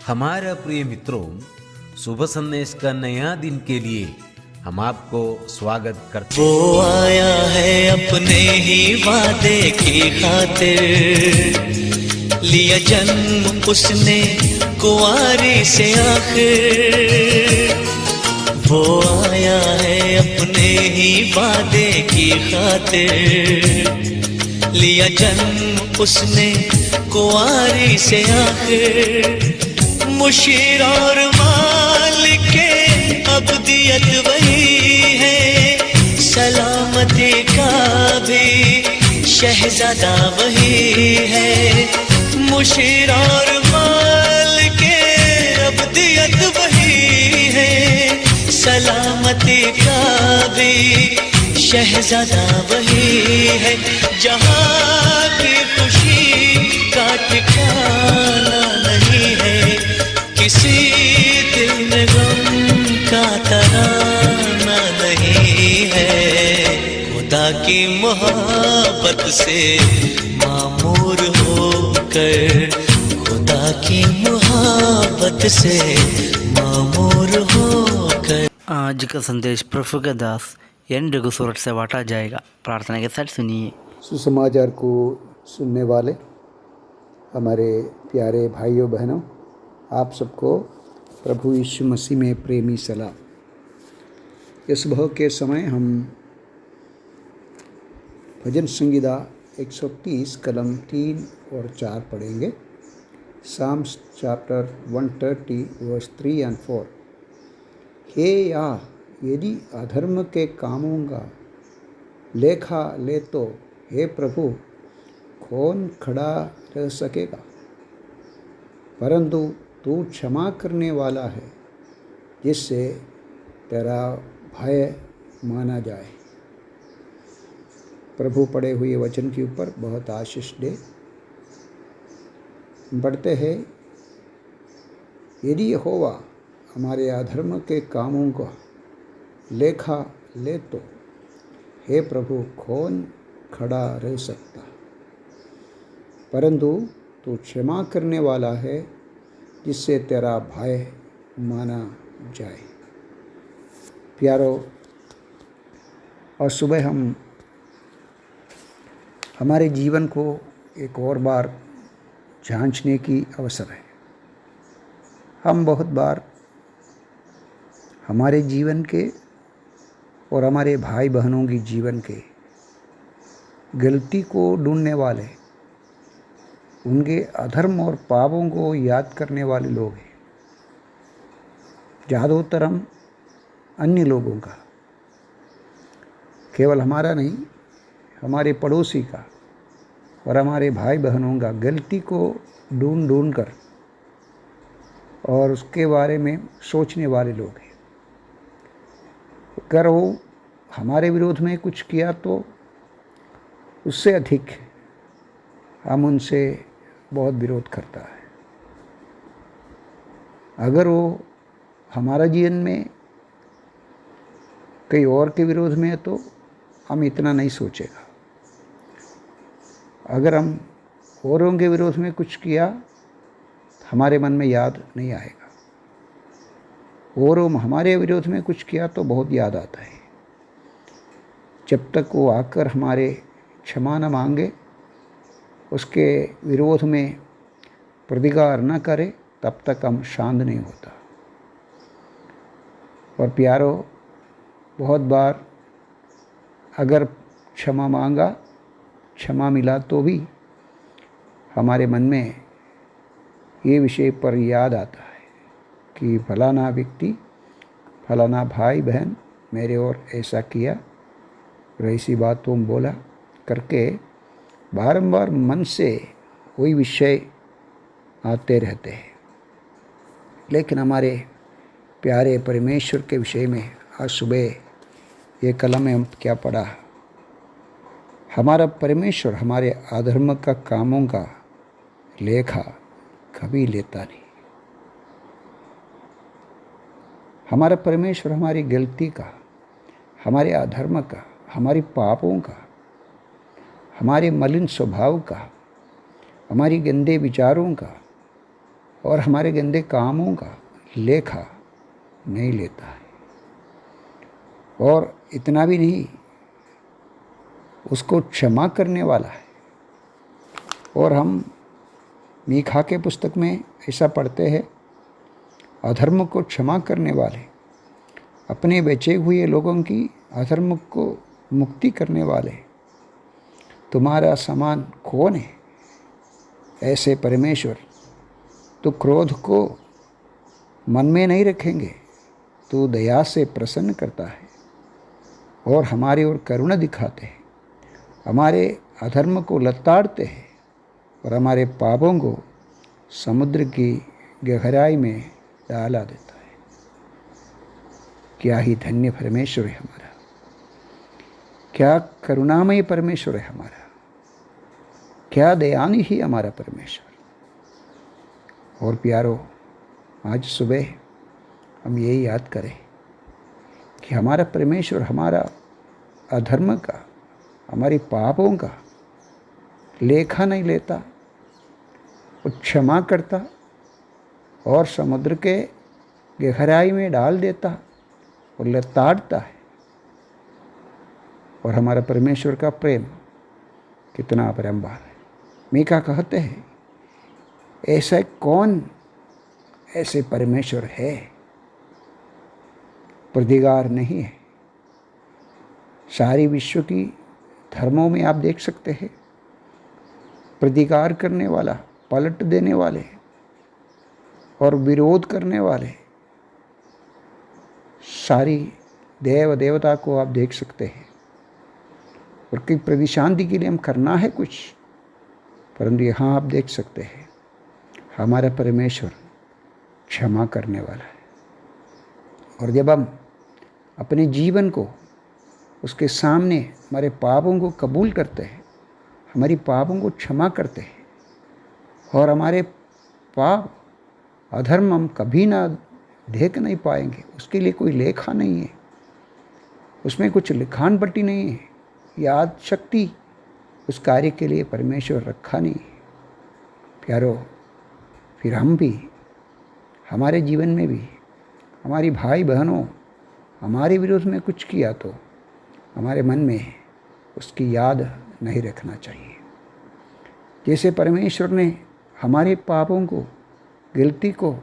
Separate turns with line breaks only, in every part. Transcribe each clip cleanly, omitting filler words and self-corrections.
हमारे प्रिय मित्रों, शुभ संदेश का नया दिन के लिए हम आपको स्वागत करते हैं।
वो आया है अपने ही वादे की खातिर, लिया जन्म उसने कुंवारी से आखिर। वो आया है अपने ही वादे की खातिर, लिया जन्म उसने कुंवारी से आखिर। मुशीर और मालिक अब्दियत वही है, सलामती का भी शहजादा वही है। मुशीर और मालिक अब्दियत वही है, सलामती का भी शहजादा वही है। जहाँ की खुशी का ठिकाना नहीं है, किसी दिल में गम का तराना नहीं है। खुदा की मोहब्बत से मामूर होकर, खुदा की मोहब्बत से मामूर होकर।
आज का संदेश प्रभु के दास एन रघु सूरत से बांटा जाएगा। प्रार्थना के साथ सुनिए।
सुसमाचार को सुनने वाले हमारे प्यारे भाइयों बहनों, आप सबको प्रभु यीशु मसीह में प्रेमी सलाम। इस सुबह के समय हम भजन संगीता 130 कलम 3 और 4 पढ़ेंगे। Psalms chapter 130 verse 3 and 4। हे या यदि अधर्म के कामों का लेखा ले तो हे प्रभु कौन खड़ा रह सकेगा। परंतु तू क्षमा करने वाला है, जिससे तेरा भय माना जाए। प्रभु पढ़े हुए वचन के ऊपर बहुत आशीष दे। बढ़ते हैं, यदि यहोवा हमारे अधर्म के कामों को लेखा ले तो हे प्रभु कौन खड़ा रह सकता। परंतु तू क्षमा करने वाला है, जिससे तेरा भय माना जाए। प्यारो, और सुबह हम हमारे जीवन को एक और बार जांचने की अवसर है। हम बहुत बार हमारे जीवन के और हमारे भाई बहनों की जीवन के गलती को ढूंढने वाले, उनके अधर्म और पापों को याद करने वाले लोग हैं। ज़्यादातर हम अन्य लोगों का, केवल हमारा नहीं, हमारे पड़ोसी का और हमारे भाई बहनों का गलती को ढूंढ कर और उसके बारे में सोचने वाले लोग हैं। अगर वो हमारे विरोध में कुछ किया तो उससे अधिक हम उनसे बहुत विरोध करता है। अगर वो हमारा जीवन में कई और के विरोध में है तो हम इतना नहीं सोचेगा। अगर हम औरों के विरोध में कुछ किया, हमारे मन में याद नहीं आएगा। और हमारे विरोध में कुछ किया तो बहुत याद आता है। जब तक वो आकर हमारे क्षमा न मांगे, उसके विरोध में प्रतिकार न करे, तब तक हम शांत नहीं होता। और प्यारो, बहुत बार अगर क्षमा मांगा, क्षमा मिला तो भी हमारे मन में ये विषय पर याद आता है कि फलाना व्यक्ति, फलाना भाई बहन मेरे और ऐसा किया और ऐसी बात तुम बोला करके बारंबार मन से वही विषय आते रहते हैं। लेकिन हमारे प्यारे परमेश्वर के विषय में आज सुबह ये कलम में हम क्या पढ़ा। हमारा परमेश्वर हमारे अधर्म का कामों का लेखा कभी लेता नहीं। हमारा परमेश्वर हमारी गलती का, हमारे अधर्म का, हमारी पापों का, हमारे मलिन स्वभाव का, हमारी गंदे विचारों का और हमारे गंदे कामों का लेखा नहीं लेता है। और इतना भी नहीं, उसको क्षमा करने वाला है। और हम मीखा के पुस्तक में ऐसा पढ़ते हैं, अधर्म को क्षमा करने वाले, अपने बचे हुए लोगों की अधर्म को मुक्ति करने वाले, तुम्हारा समान कौन है ऐसे परमेश्वर। तो क्रोध को मन में नहीं रखेंगे, तो दया से प्रसन्न करता है और हमारे ओर करुणा दिखाते हैं, हमारे अधर्म को लताड़ते हैं और हमारे पापों को समुद्र की गहराई में डाला देता है। क्या ही धन्य परमेश्वर है हमारा, क्या करुणामय परमेश्वर है हमारा, क्या दयालु ही हमारा परमेश्वर। और प्यारो, आज सुबह हम यही याद करें कि हमारा परमेश्वर हमारा अधर्म का, हमारी पापों का लेखा नहीं लेता, वो क्षमा करता और समुद्र के गहराई में डाल देता और लताड़ता है। और हमारा परमेश्वर का प्रेम कितना अपरंपार है। मीका कहते हैं, ऐसा कौन ऐसे परमेश्वर है, प्रतिगार नहीं है। सारी विश्व की धर्मों में आप देख सकते हैं, प्रतिकार करने वाला, पलट देने वाले और विरोध करने वाले सारी देव देवता को आप देख सकते हैं। और कि प्रति शांति के लिए हम करना है कुछ, परंतु यहाँ आप देख सकते हैं हमारा परमेश्वर क्षमा करने वाला है। और जब हम अपने जीवन को उसके सामने हमारे पापों को कबूल करते हैं, हमारी पापों को क्षमा करते हैं और हमारे पाप अधर्म हम कभी ना देख नहीं पाएंगे, उसके लिए कोई लेखा नहीं है, उसमें कुछ लिखान पट्टी नहीं है, याद शक्ति उस कार्य के लिए परमेश्वर रखा नहीं है। प्यारो, फिर हम भी हमारे जीवन में भी हमारी भाई बहनों हमारे विरोध में कुछ किया तो हमारे मन में उसकी याद नहीं रखना चाहिए। जैसे परमेश्वर ने हमारे पापों को, गलती को,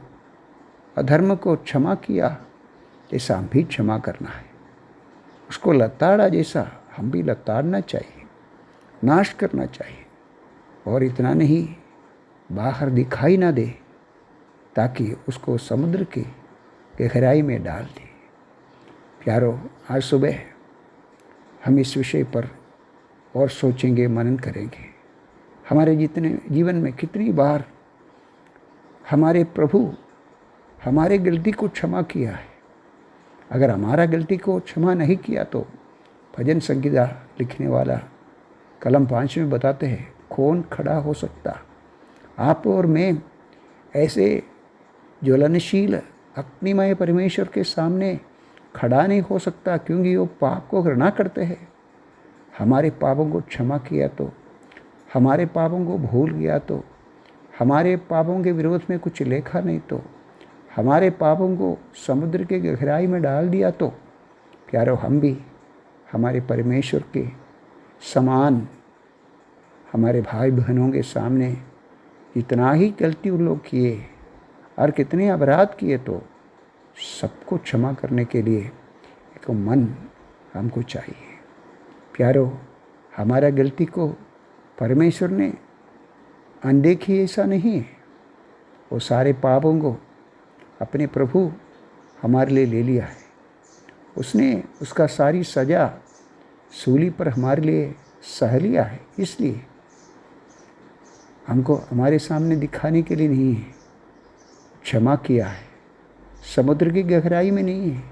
अधर्म को क्षमा किया, जैसा हम भी क्षमा करना है। उसको लताड़ा जैसा हम भी लताड़ना चाहिए, नाश करना चाहिए। और इतना नहीं, बाहर दिखाई ना दे, ताकि उसको समुद्र की गहराई में डाल दे। प्यारो, आज सुबह हम इस विषय पर और सोचेंगे, मनन करेंगे। हमारे जितने जीवन में कितनी बार हमारे प्रभु हमारे गलती को क्षमा किया है। अगर हमारा गलती को क्षमा नहीं किया तो भजन संगीता लिखने वाला कलम 5 में बताते हैं, कौन खड़ा हो सकता। आप और मैं ऐसे ज्वलनशील अग्निमय परमेश्वर के सामने खड़ा नहीं हो सकता, क्योंकि वो पाप को घृणा करते हैं। हमारे पापों को क्षमा किया तो, हमारे पापों को भूल गया तो, हमारे पापों के विरोध में कुछ लेखा नहीं तो, हमारे पापों को समुद्र के गहराई में डाल दिया तो, प्यारो, हम भी हमारे परमेश्वर के समान हमारे भाई बहनों के सामने इतना ही गलती उन लोग किए और कितने अपराध किए तो सबको क्षमा करने के लिए एक मन हमको चाहिए। प्यारो, हमारा गलती को परमेश्वर ने अनदेखी ऐसा नहीं है। वो सारे पापों को अपने प्रभु हमारे लिए ले लिया है। उसने उसका सारी सज़ा सूली पर हमारे लिए सह लिया है। इसलिए हमको हमारे सामने दिखाने के लिए नहीं है, क्षमा किया है। समुद्र की गहराई में नहीं है,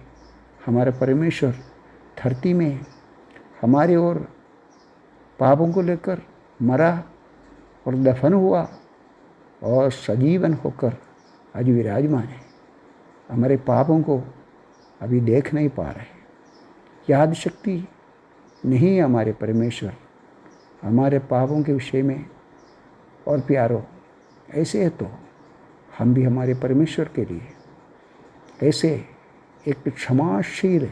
हमारा परमेश्वर धरती में हमारे और पापों को लेकर मरा और दफन हुआ और सजीवन होकर आज विराजमान है। हमारे पापों को अभी देख नहीं पा रहे, याद शक्ति नहीं है हमारे परमेश्वर हमारे पापों के विषय में। और प्यारो, ऐसे है तो हम भी हमारे परमेश्वर के लिए ऐसे एक क्षमाशील,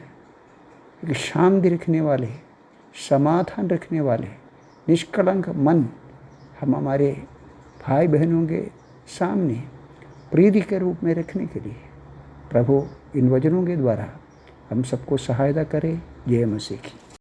एक शांति रखने वाले, समाधान रखने वाले, निष्कलंक मन हम हमारे भाई बहनों के सामने प्रीति के रूप में रखने के लिए प्रभु इन वचनों के द्वारा हम सबको सहायता करे। जय मसीह की।